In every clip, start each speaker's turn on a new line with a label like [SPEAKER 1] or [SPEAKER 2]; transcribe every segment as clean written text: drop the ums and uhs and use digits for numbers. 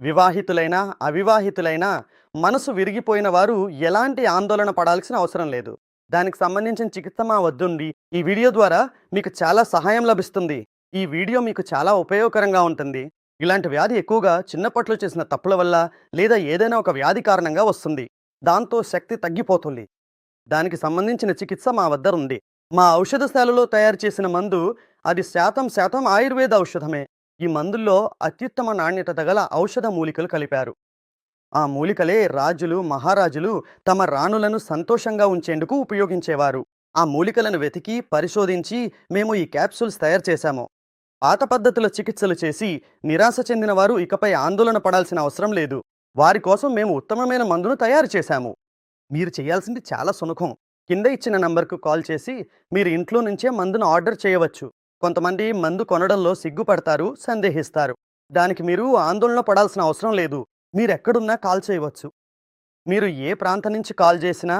[SPEAKER 1] వివాహితులైనా, అవివాహితులైనా మనసు విరిగిపోయిన వారు ఎలాంటి ఆందోళన పడాల్సిన అవసరం లేదు. దానికి సంబంధించిన చికిత్స మా వద్దుంది. ఈ వీడియో ద్వారా మీకు చాలా సహాయం లభిస్తుంది. ఈ వీడియో మీకు చాలా ఉపయోగకరంగా ఉంటుంది. ఇలాంటి వ్యాధి ఎక్కువగా చిన్నప్పట్లో చేసిన తప్పుల వల్ల లేదా ఏదైనా ఒక వ్యాధి కారణంగా వస్తుంది. దాంతో శక్తి తగ్గిపోతుంది. దానికి సంబంధించిన చికిత్స మా వద్ద ఉంది. మా ఔషధశాలలో తయారు చేసిన మందు అది శాతం ఆయుర్వేద ఔషధమే. ఈ మందుల్లో అత్యుత్తమ నాణ్యత గల ఔషధ మూలికలు కలిపారు. ఆ మూలికలే రాజులు, మహారాజులు తమ రాణులను సంతోషంగా ఉంచేందుకు ఉపయోగించేవారు. ఆ మూలికలను వెతికి, పరిశోధించి మేము ఈ క్యాప్సూల్స్ తయారు చేశాము. పాత పద్ధతుల చికిత్సలు చేసి నిరాశ చెందిన వారు ఇకపై ఆందోళన పడాల్సిన అవసరం లేదు. వారి కోసం మేము ఉత్తమమైన మందును తయారు చేశాము. మీరు చేయాల్సింది చాలా సులభం. కింద ఇచ్చిన నంబర్కు కాల్ చేసి మీరు ఇంట్లో నుంచే మందును ఆర్డర్ చేయవచ్చు. కొంతమంది మందు కొనడంలో సిగ్గుపడతారు, సందేహిస్తారు. దానికి మీరు ఆందోళన పడాల్సిన అవసరం లేదు. మీరెక్కడున్నా కాల్ చేయవచ్చు. మీరు ఏ ప్రాంతం నుంచి కాల్ చేసినా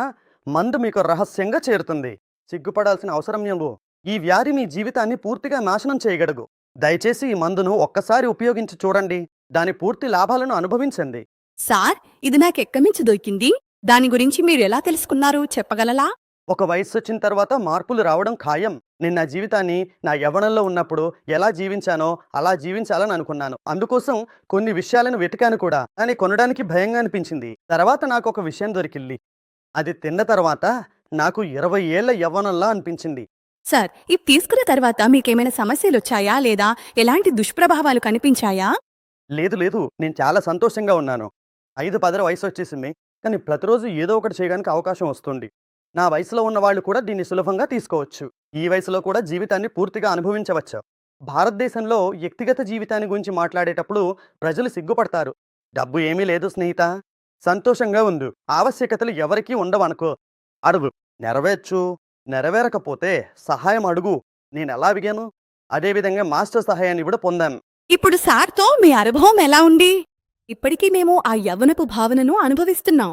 [SPEAKER 1] మందు మీకు రహస్యంగా చేరుతుంది. సిగ్గుపడాల్సిన అవసరం లేదు. ఈ వ్యాధి మీ జీవితాన్ని పూర్తిగా నాశనం చేయగలదు. దయచేసి ఈ మందును ఒక్కసారి ఉపయోగించి చూడండి. దాని పూర్తి లాభాలను అనుభవించండి.
[SPEAKER 2] సార్, ఇది నాకెక్కమించి దొరికింది. దాని గురించి మీరెలా తెలుసుకున్నారు చెప్పగలలా?
[SPEAKER 1] ఒక వయసు వచ్చిన తర్వాత మార్పులు రావడం ఖాయం. నేను నా జీవితాన్ని నా యవ్వనంలో ఉన్నప్పుడు ఎలా జీవించానో అలా జీవించాలని అనుకున్నాను. అందుకోసం కొన్ని విషయాలను వెతికాను కూడా. కానీ కొనడానికి భయంగా అనిపించింది. తర్వాత నాకు ఒక విషయం దొరికింది. అది తిన్న తర్వాత నాకు 20 ఏళ్ల యవ్వనంలా అనిపించింది.
[SPEAKER 2] సార్, ఇది తీసుకున్న తర్వాత మీకేమైనా సమస్యలొచ్చాయా లేదా ఎలాంటి దుష్ప్రభావాలు కనిపించాయా?
[SPEAKER 1] లేదు, నేను చాలా సంతోషంగా ఉన్నాను. 5-10 వయసు వచ్చేసింది. కానీ ప్రతిరోజు ఏదో ఒకటి చేయడానికి అవకాశం వస్తుంది. నా వయసులో ఉన్న వాళ్ళు కూడా దీన్ని సులభంగా తీసుకోవచ్చు. ఈ వయసులో కూడా జీవితాన్ని పూర్తిగా అనుభవించవచ్చు. భారతదేశంలో వ్యక్తిగత జీవితాన్ని గురించి మాట్లాడేటప్పుడు ప్రజలు సిగ్గుపడతారు. డబ్బు ఏమీ లేదు స్నేహిత, సంతోషంగా ఉండు, ఆవశ్యకతలు ఎవరికీ ఉండవనుకో. అడుగు, నెరవేరకపోతే సహాయం అడుగు. నేనెలా అడిగాను అదేవిధంగా మాస్టర్ సహాయాన్ని కూడా పొందాను.
[SPEAKER 2] ఇప్పుడు సార్తో మీ అనుభవం ఎలా ఉంది? ఇప్పటికీ మేము ఆ యవ్వనపు భావనను అనుభవిస్తున్నాం.